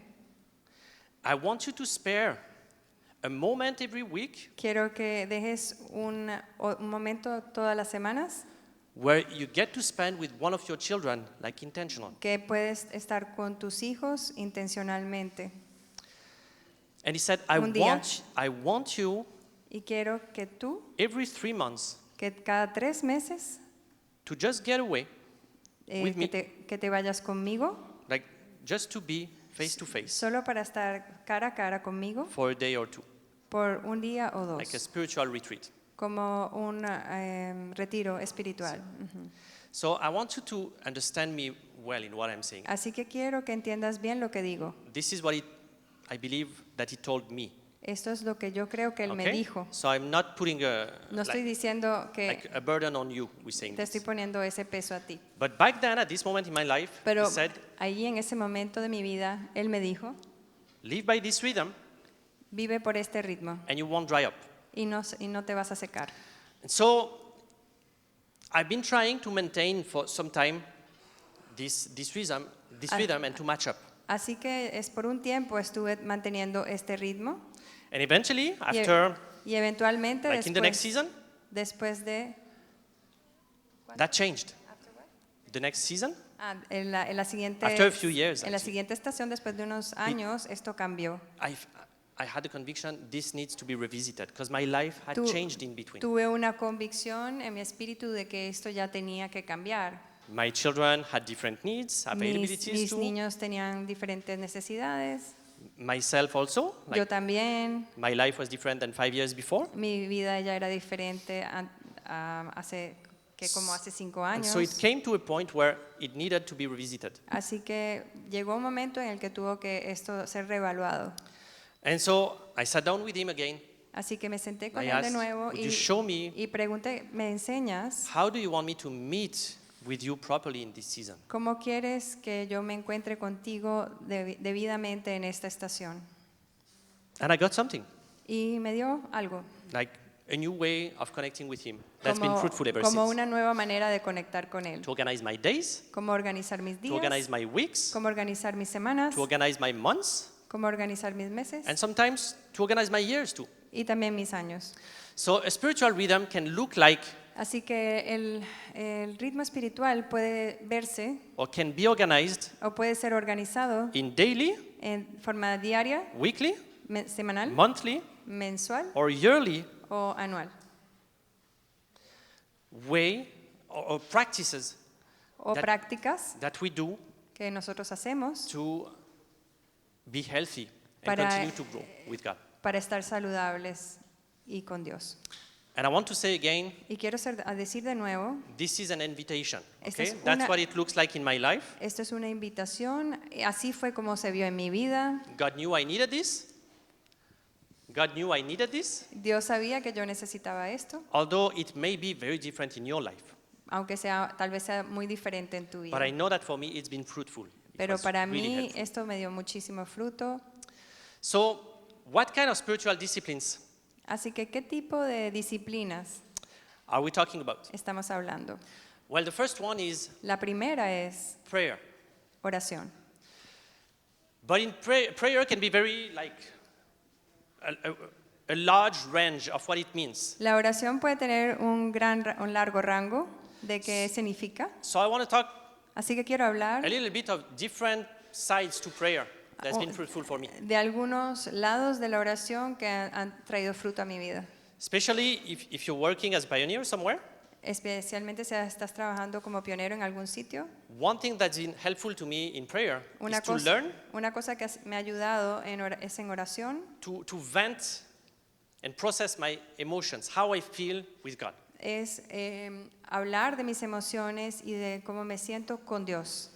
I want you to spare a moment every week Quiero que dejes un momento todas las semanas where you get to spend with one of your children, like intentional. que puedes estar con tus hijos intencionalmente. And he said, Un día. I want you Y quiero que tú, every 3 months que cada 3 meses, to just get away, with me. que te vayas conmigo, like just to be face to face solo para estar cara a cara conmigo for a day or two, por un día o dos, like a spiritual retreat. como un retiro espiritual. Ujú. So I want you to understand me well in what I'm saying. Así que quiero que entiendas bien lo que digo. This is what I believe that he told me. Esto es lo que yo creo que él me Okay? dijo. So I'm not putting No estoy diciendo que like a burden on you with saying te estoy this. poniendo ese peso a ti. But back then, at this moment in my life, Pero he said, ahí en ese momento de mi vida, él me dijo, live by this rhythm vive por este ritmo and you won't dry up. y no te vas a secar. And so I've been trying to maintain for some time this rhythm and to match up. Así que por un tiempo estuve manteniendo este ritmo And eventually, y, after, y eventualmente like in the next season, después de that changed. The next season, en la siguiente After a few years, en la actually. siguiente estación después de unos años esto cambió. I had the conviction this needs to be revisited because my life had Tu- changed in between. Tuve una convicción en mi espíritu de que esto ya tenía que cambiar. My children had different needs, availabilities Mis too. niños tenían diferentes necesidades. Myself also, Yo like también. my life was different than 5 years before. Mi vida ya era diferente hace 5 And años. so it came to a point where it needed to be revisited. Así que llegó un momento en el que tuvo que esto ser reevaluado. And so I sat down with him again. Así que me senté con I él de asked, nuevo "Would you show me y pregunté, ¿me enseñas how do you want me to meet with you properly in this season? ¿Cómo quieres que yo me encuentre contigo debidamente en esta estación? And I got something, Y me dio algo, like a new way of connecting with Him that's been como, fruitful ever como since. una nueva manera de conectar con Él. To organize my days, Cómo organizar mis to organize días, my weeks, cómo organizar mis semanas, to organize my months, cómo organizar mis meses and sometimes to organize my years too. y también mis años. So a spiritual rhythm can look like Así que el ritmo espiritual puede verse or can be organized o puede ser organizado in daily, en forma diaria, weekly, semanal, monthly, mensual or yearly o anual. way or practices O That- prácticas that we do que nosotros hacemos to be healthy and Para- continue to grow with God. para estar saludables y con Dios. And I want to say again, Y quiero decir de nuevo, this is an invitation. Esta Okay? es That's una- what it looks like in my life. esto es una invitación, así fue como se vio en mi vida. God knew I needed this. God knew I needed this, Dios sabía que yo necesitaba esto, although it may be very different in your life. aunque tal vez sea muy diferente en tu vida. But I know that for me it's been fruitful. It Pero was para really mí helpful. esto me dio muchísimo fruto. So, what kind of spiritual disciplines Así que, ¿qué tipo de disciplinas are we talking about? estamos hablando? Well, the first one is La primera es prayer. oración. But in prayer can be very like a large range of what it means. La oración puede tener un largo rango de qué significa. So I want to talk Así que quiero hablar a little bit of different sides to prayer that's Oh. been fruitful for me. de algunos lados de la oración que han traído fruto a mi vida. Especially if you're working as a pioneer somewhere. Especialmente si estás trabajando como pionero en algún sitio. One thing that's been helpful to me in prayer Una is to cosa, learn una cosa que me ha ayudado es en oración, to vent and process my emotions, how I feel with God. es hablar de mis emociones y de cómo me siento con Dios.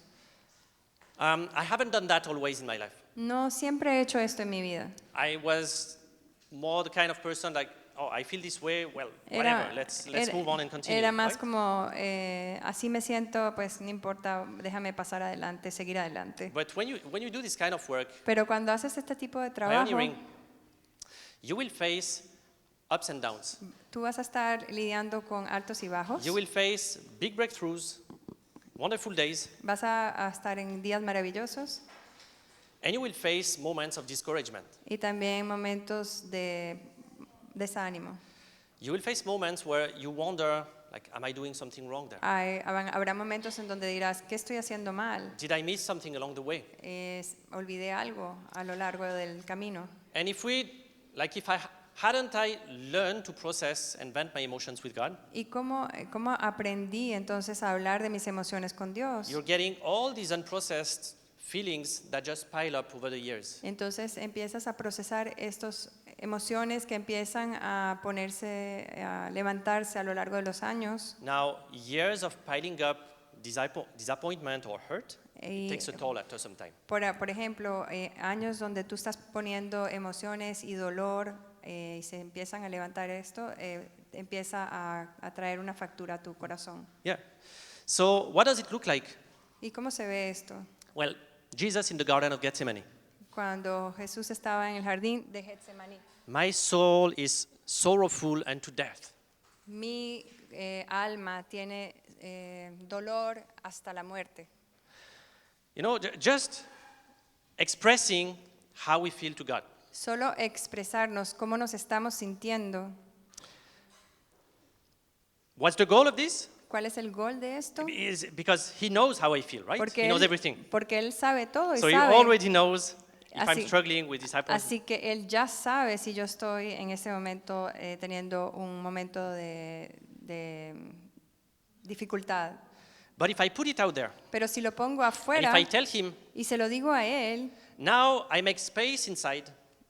I haven't done that always in my life. No siempre he hecho esto en mi vida. I was more the kind of person like, oh, I feel this way, well, whatever, let's move on and continue. Era más right? como, así me siento, pues no importa, déjame pasar adelante, seguir adelante. But when you do this kind of work, Pero cuando haces este tipo de trabajo, pioneering, you will face ups and downs. tú vas a estar lidiando con altos y bajos. You will face big breakthroughs, wonderful days, Vas a estar en días maravillosos and you will face moments of discouragement. y también momentos de desánimo. You will face moments where you wonder, like, am I doing something wrong there? Habrá momentos en donde dirás, ¿qué estoy haciendo mal? Did I miss something along the way? Olvidé algo a lo largo del camino. And if hadn't I learned to process and vent my emotions with God, ¿Y cómo aprendí entonces a hablar de mis emociones con Dios? you're getting all these unprocessed feelings that just pile up over the years. Entonces empiezas a procesar estas emociones que empiezan a a levantarse a lo largo de los años. Now, years of piling up disappointment or hurt Y, takes a toll after some time. por ejemplo, años donde tú estás poniendo emociones y dolor y se empiezan a levantar esto, empieza a traer una factura a tu corazón. Yeah. So, what does it look like? ¿Y cómo se ve esto? Well, Jesus in the Garden of Gethsemane. Cuando Jesús estaba en el jardín de Getsemaní. My soul is sorrowful unto death. Mi alma tiene dolor hasta la muerte. You know, just expressing how we feel to God. Solo expresarnos cómo nos estamos sintiendo. What's the goal of this? ¿Cuál es el gol de esto? Is because he knows how I feel, right? He knows everything. Porque él sabe todo y So he sabe. already knows if I'm Así- struggling with disappointment. Así que él ya sabe si yo estoy en ese momento teniendo un momento de dificultad. But if I put it out there, Pero si lo pongo and afuera if I tell him, y se lo digo a él, now I make space inside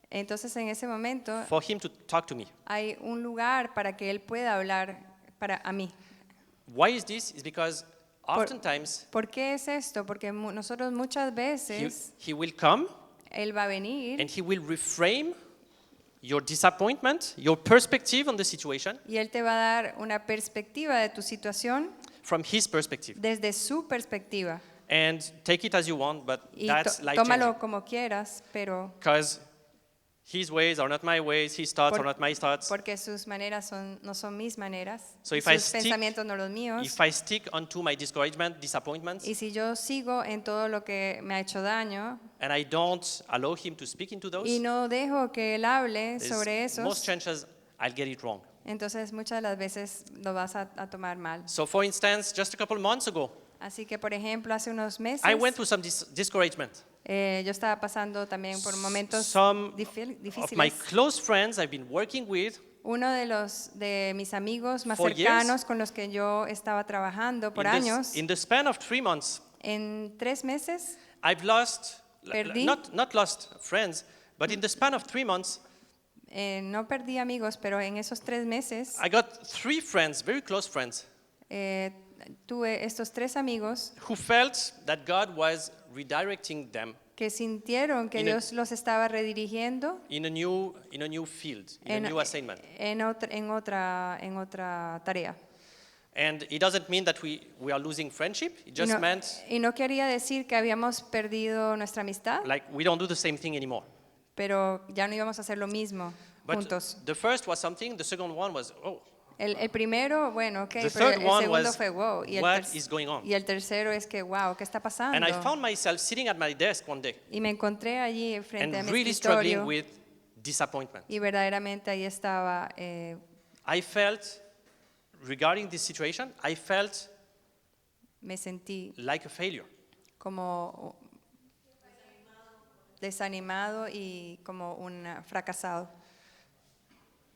entonces en ese momento for him to talk to me. hay un lugar para que él pueda hablar a mí. Why is this? It's because oftentimes ¿Por qué es esto? Porque nosotros muchas veces he will come él va a venir and he will reframe your disappointment, your perspective on the situation, y él te va a dar una perspectiva de tu situación from his perspective. desde su perspectiva. And take it as you want, but Y that's life changing. tómalo como quieras, pero Because his ways are not my ways, his thoughts Por- are not my thoughts. porque sus maneras no son mis maneras, So y if I sus stick- pensamientos no los míos. If I stick onto my discouragement, disappointments, Y si yo sigo en todo lo que me ha hecho daño and I don't allow him to speak into those, y no dejo que él hable sobre there's most esos, chances I'll get it wrong. entonces muchas de las veces lo vas a tomar mal. So for instance, just a couple months ago, Así que, por ejemplo, hace unos meses I went through some discouragement. yo estaba pasando también por momentos Some of my difíciles. close friends I've been working with Uno de mis amigos más For cercanos con los que yo estaba trabajando por años, in the span of 3 months, en 3 meses I've lost, Perdí. not lost friends, but in the span of 3 months, no perdí amigos, pero en esos 3 meses I got 3 friends, very close friends, tuve estos 3 amigos who felt that God was redirecting them que sintieron que In a- Dios los estaba redirigiendo in a new field, in a new assignment. en otra tarea. And it doesn't mean that we are losing friendship. It Y just no, meant y no quería decir que habíamos perdido nuestra amistad, like we don't do the same thing anymore. pero ya no íbamos a hacer lo mismo But juntos. the first was something, the second one was, oh, El primero, bueno, ok, The pero third el one segundo was, fue wow. what is going on? Y el tercero es que, wow, ¿qué está pasando? And I found myself sitting at my desk one day Y me encontré allí frente a and mi really struggling escritorio with disappointment. y verdaderamente ahí estaba, I felt, regarding this situation, I felt me sentí like a failure. como desanimado y como un fracasado.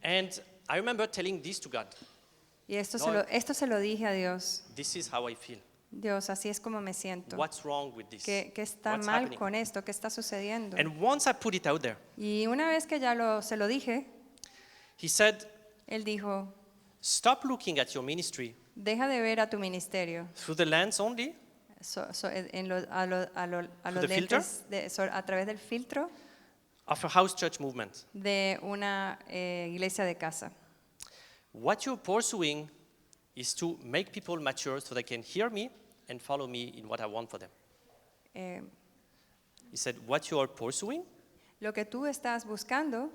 And I remember telling this to God. Y esto Lord, esto se lo dije a Dios. This is how I feel. Dios, así es como me siento. What's wrong with this? ¿Qué está What's mal happening? con esto? ¿Qué está sucediendo? And once I put it out there, Y una vez que ya se lo dije, he said, él dijo, stop looking at your ministry deja de ver a tu ministerio through the lens only, a los the filter? lentes, a través del filtro of a house church movement. de una iglesia de casa. What you're pursuing is to make people mature so they can hear me and follow me in what I want for them. Eh, He said, what you are pursuing lo que tú estás buscando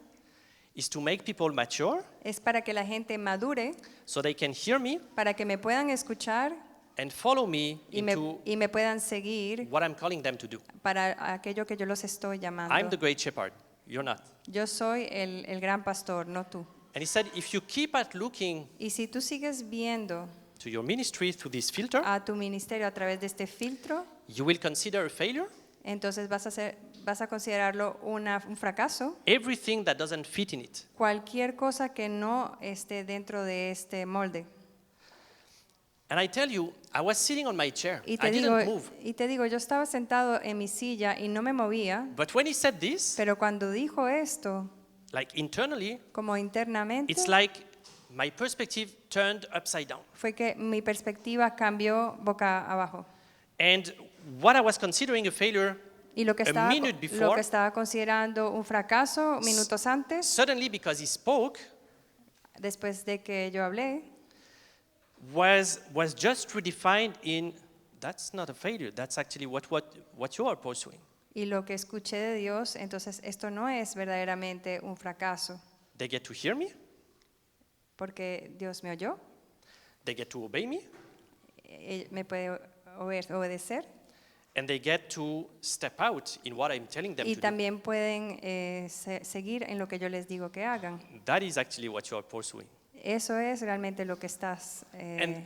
is to make people mature es para que la gente madure, so they can hear me para que me puedan escuchar and follow me y into me puedan seguir what I'm calling them to do. para aquello que yo los estoy llamando. I'm the great shepherd. You're not. Yo soy el gran pastor, no tú. And he said, if you keep at looking Y si tú sigues viendo to your ministry through this filter, a tu ministerio a través de este filtro, you will consider a failure entonces vas a considerarlo un fracaso. everything that doesn't fit in it. Cualquier cosa que no esté dentro de este molde. And I tell you, I was sitting on my chair. Y I te digo, didn't move. yo estaba sentado en mi silla y no me movía, But when he said this, pero cuando dijo esto, like internally, como internamente, it's like my perspective turned upside down. fue que mi perspectiva cambió boca abajo. And what I was considering a failure Y lo que a minute before, lo que estaba considerando un fracaso minutos antes, suddenly because he spoke, después de que yo hablé, was just redefined in that's not a failure, that's actually what you are pursuing. y lo que escuché de Dios, entonces esto no es verdaderamente un fracaso, They get to hear me, porque Dios me oyó, they get to obey me, me puede obedecer, and they get to step out in what I'm telling them y to también pueden seguir en lo que yo les digo que hagan. do. That is actually what you are pursuing. Eso es realmente lo que estás And-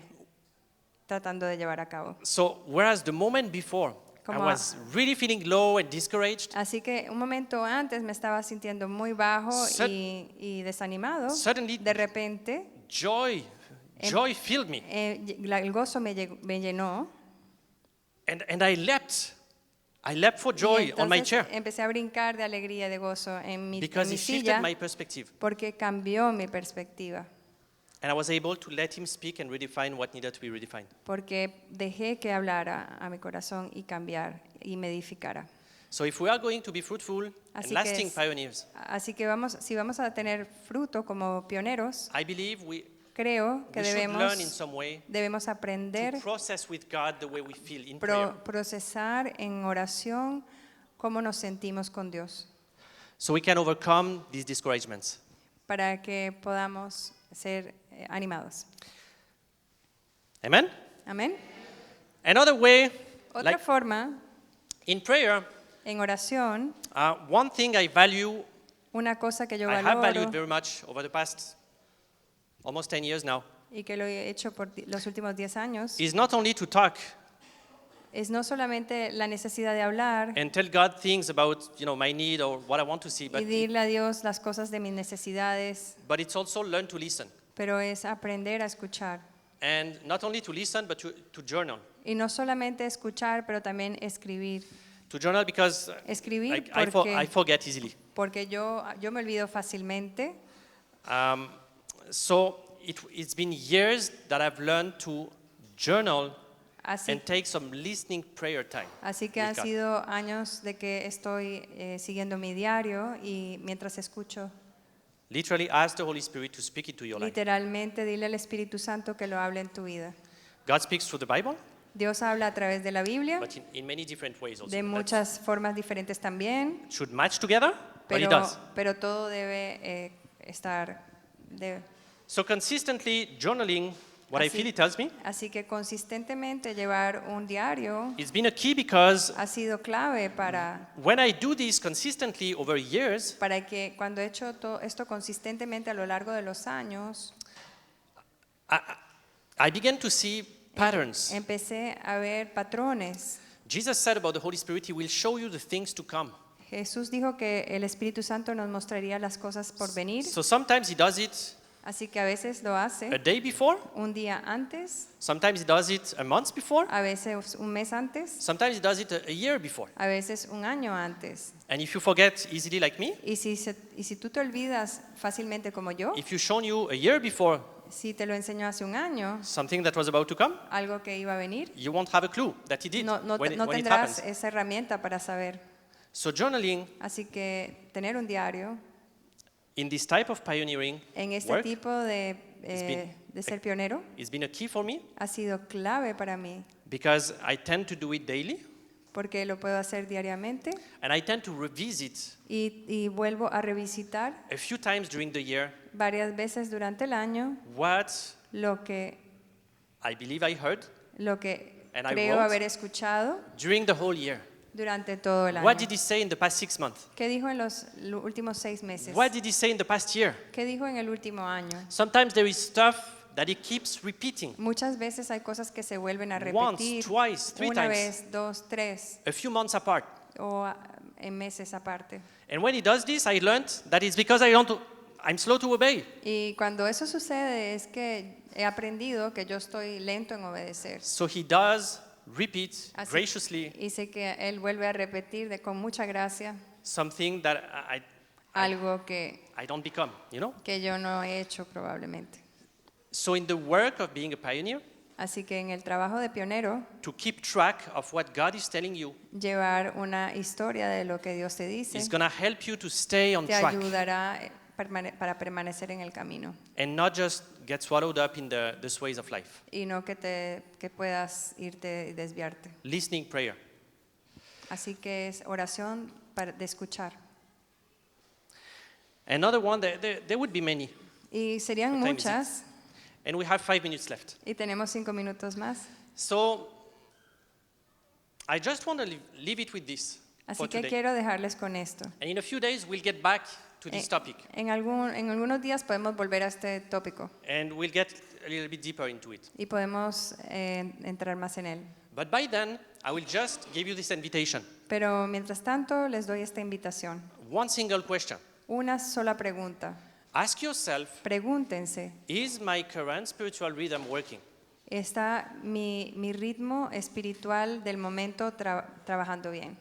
tratando de llevar a cabo. So whereas the moment before, I Como- was really feeling low and discouraged, Así que un momento antes me estaba sintiendo muy bajo Sud- y desanimado. suddenly De repente, joy filled me. el gozo me llenó. And I leapt for joy Y on my entonces chair empecé a brincar de alegría y de gozo en mi because he shifted silla my perspective. porque cambió mi perspectiva. And I was able to let him speak and redefine what needed to be redefined. Porque dejé que hablara a mi corazón y cambiar y me edificara. So if we are going to be fruitful and Así que lasting es- pioneers, Así que si vamos a tener fruto como pioneros, I believe creo que we should learn in some way debemos aprender to process with God the way we feel in procesar en oración cómo nos sentimos con Dios, so we can overcome these discouragements. para que podamos ser animados. Amen? Amén. Another way, Otra like forma, in prayer, en oración, one thing I value, una cosa que yo I have valued valoro very much over the past almost 10 years now, y que lo he hecho por los últimos 10 años, is not only to talk es no solamente la necesidad de hablar and tell God things about, my need or what I want to see, y decirle a Dios las cosas de mis necesidades, but it's also learn to listen. pero es aprender a escuchar. And not only to listen, but to journal. Y no solamente escuchar, pero también escribir. To journal because Escribir I forget easily. porque yo me olvido fácilmente. So it's been years that I've learned to journal Así, and take some listening prayer time. así que with han God. sido años de que estoy siguiendo mi diario y mientras escucho, Literally ask the Holy Spirit to speak into your life. literalmente dile al Espíritu Santo que lo hable en tu vida. God speaks through the Bible, Dios habla a través de la Biblia, but in many different ways also. de That muchas formas diferentes también, should match together, but it does. pero todo debe estar... So consistently journaling what I Así- feel it tells me, Así que consistentemente llevar un diario it's been a key because ha sido clave para when I do this consistently over years, que cuando he hecho esto consistentemente a lo largo de los años, I began to see patterns. empecé a ver patrones. Jesus said about the Holy Spirit, He will show you the things to come. Jesús dijo que el Espíritu Santo nos mostraría las cosas por venir, So sometimes He does it así que a veces lo a hace day before, un día antes, sometimes He does it a month before, a veces un mes antes, sometimes He does it a year before. a veces un año antes. And if you forget easily like me, Y si tú te olvidas fácilmente como yo, if you've shown you a year before si te lo enseñó hace un año, something that was about to come, algo que iba a venir, you won't have a clue that He did no when it tendrás happens. esa herramienta para saber. So journaling Así que tener un diario in this type of pioneering en este work tipo de ser pionero has been a key for me ha sido clave para mí, because I tend to do it daily porque lo puedo hacer diariamente and I tend to revisit y vuelvo a revisitar a few times during the year varias veces durante el año what lo que I believe I heard And I creo wrote haber escuchado during the whole year. durante todo el año. What did He say in the past 6 months? ¿Qué dijo en los últimos 6 meses? What did He say in the past year? ¿Qué dijo en el último año? Sometimes there is stuff that He keeps repeating. Muchas veces hay cosas que se vuelven a Once, repetir twice, 3 una times, vez, 2, 3 a few months apart. o en meses aparte. And when He does this, I learned that it's because I'm slow to obey. Y cuando eso sucede es que he aprendido que yo estoy lento en obedecer. So He does repeat Así- graciously Y sé que Él vuelve a repetir con mucha gracia something that algo que I don't become, yo no he hecho probablemente. So in the work of being a pioneer, Así que en el trabajo de pionero, to keep track of what God is telling you llevar una historia de lo que Dios te dice is going to help you to stay on te track ayudará para permanecer en el camino and not just get swallowed up in the sways of life. y no que puedas irte y desviarte. Listening prayer. Así que es oración de escuchar. Another one, there would be many. Y serían What time is it? muchas And we have 5 minutes left. y tenemos 5 minutos más. So I just want to leave it with this Así for que today. quiero dejarles con esto. And in a few days, we'll get back to this topic. En algunos días podemos volver a este tópico And we'll get a little bit deeper into it. y podemos entrar más en él. But by then, I will just give you this invitation. Pero mientras tanto les doy esta invitación. One single question. Una sola pregunta. Ask yourself, Pregúntense, is my current spiritual rhythm working? ¿está mi ritmo espiritual del momento trabajando bien?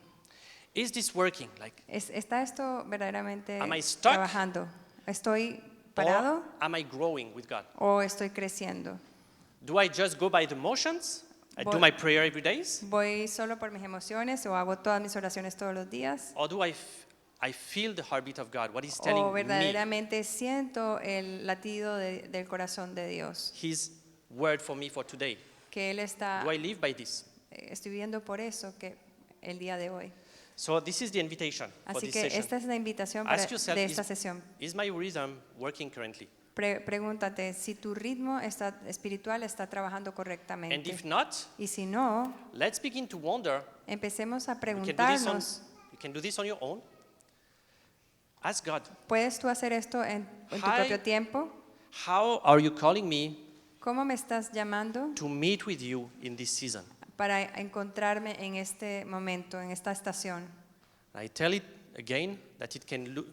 Is this working? Like, ¿Está esto verdaderamente Am I stuck? trabajando? ¿Estoy or parado am I growing with God? o estoy creciendo? Do I just go by the motions? I do Voy- my prayer every day? ¿Voy solo por mis emociones o hago todas mis oraciones todos los días? Or do I feel the heartbeat of God, what He's telling o me, verdaderamente siento el latido del corazón de Dios, His word for me for today. que Él está, Do I live by this? estoy viendo por eso que el día de hoy. So this is the invitation for Así this que session. esta es la invitación Ask yourself, de esta sesión. is my rhythm working currently? Pregúntate si tu ritmo espiritual está trabajando And correctamente. if not, Y si no, let's begin to wonder. empecemos a You can do this preguntarnos, you can do this on your own. Ask God, ¿puedes tú hacer esto en tu Hi. propio tiempo? how are you calling me ¿Cómo me estás llamando to meet with you in this season? para encontrarme en este momento, en esta estación? I tell it again that it can look,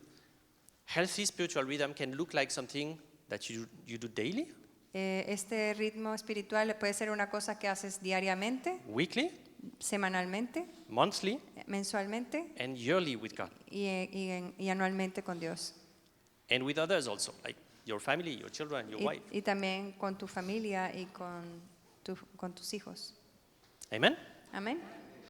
healthy spiritual rhythm can look like something that you do daily, Este ritmo espiritual puede ser una cosa que haces diariamente, weekly, semanalmente, monthly, mensualmente and yearly with God, y anualmente con Dios. and with others also, like your family, your children, your wife. Y también con tu familia y con tus hijos. Amen? Amén.